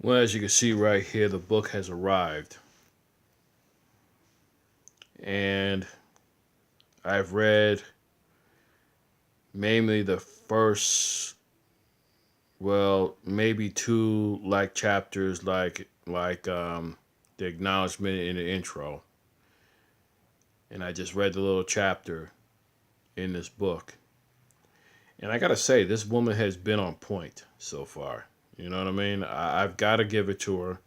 Well, as you can see right here, the book has arrived. And I've read mainly the first, well, maybe two like chapters, like the acknowledgement in the intro. And I just read the little chapter in this book. And I gotta say, this woman has been on point so far. You know what I mean? I've got to give it to her.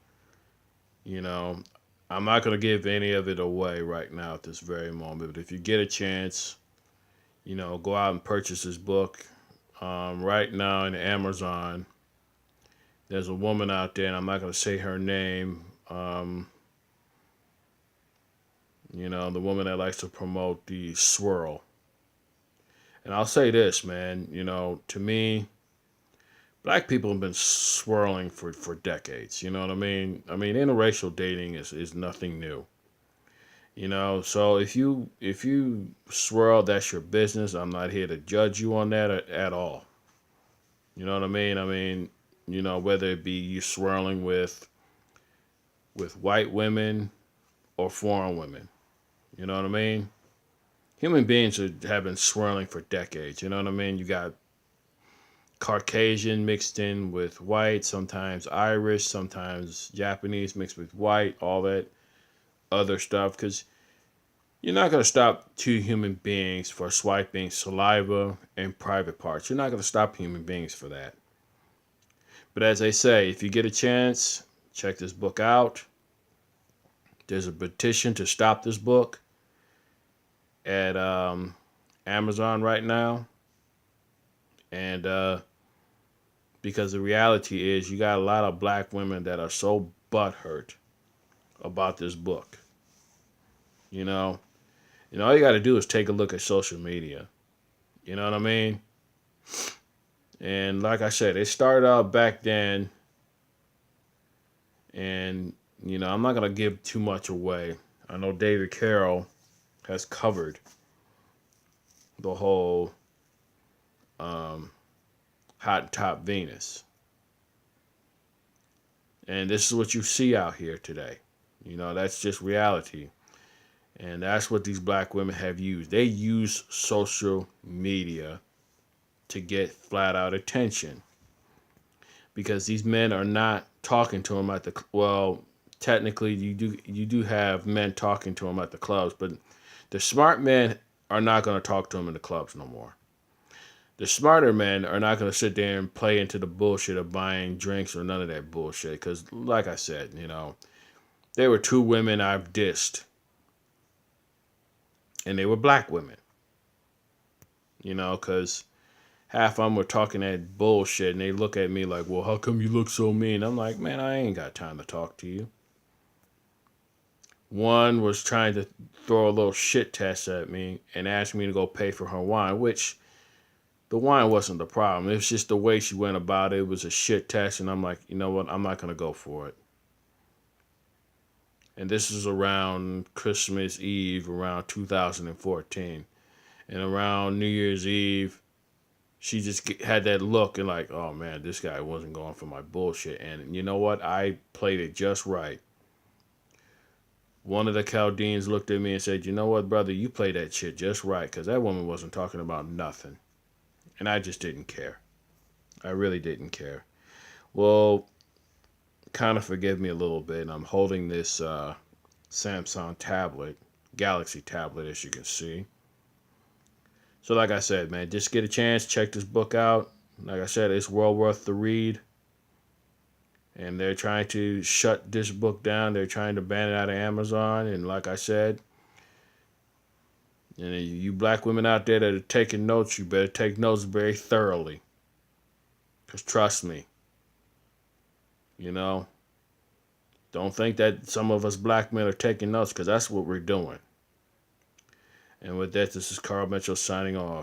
You know, I'm not gonna give any of it away right now at this very moment. But if you get a chance, go out and purchase this book. Right now in Amazon, there's a woman out there, and I'm not gonna say her name. The woman that likes to promote the swirl. And I'll say this, man. To me, black people have been swirling for decades. You know what I mean? I mean, interracial dating is nothing new. So if you swirl, that's your business. I'm not here to judge you on that at all. You know what I mean? I mean, whether it be you swirling with white women or foreign women. You know what I mean? Human beings have been swirling for decades. You know what I mean? You got Caucasian mixed in with white, sometimes Irish, sometimes Japanese mixed with white, all that other stuff. Because you're not going to stop two human beings for swiping saliva and private parts. You're not going to stop human beings for that. But as I say, if you get a chance, check this book out. There's a petition to stop this book at Amazon right now. And because the reality is, you got a lot of black women that are so butthurt about this book. All you got to do is take a look at social media. You know what I mean? And like I said, it started out back then. And, I'm not going to give too much away. I know David Carroll has covered the whole Hot Top Venus. And this is what you see out here today. That's just reality. And that's what these black women have used. They use social media to get flat out attention. Because these men are not talking to them well, technically you do have men talking to them at the clubs, but the smart men are not going to talk to them in the clubs no more. The smarter men are not going to sit there and play into the bullshit of buying drinks or none of that bullshit. Because, like I said, there were two women I've dissed. And they were black women. Because half of them were talking that bullshit. And they look at me like, well, how come you look so mean? I'm like, man, I ain't got time to talk to you. One was trying to throw a little shit test at me and ask me to go pay for her wine, which the wine wasn't the problem. It was just the way she went about it. It was a shit test, and I'm like, you know what? I'm not going to go for it. And this is around Christmas Eve, around 2014. And around New Year's Eve, she just had that look and like, oh man, this guy wasn't going for my bullshit. And you know what? I played it just right. One of the Chaldeans looked at me and said, you know what, brother? You played that shit just right, because that woman wasn't talking about nothing. And I just didn't care. I really didn't care. Well, kind of forgive me a little bit. I'm holding this Samsung tablet, Galaxy tablet, as you can see. So like I said, man, just get a chance, check this book out. Like I said, it's well worth the read. And they're trying to shut this book down. They're trying to ban it out of Amazon. And like I said, you black women out there that are taking notes, you better take notes very thoroughly. Because trust me, don't think that some of us black men are taking notes, because that's what we're doing. And with that, this is Carl Mitchell signing off.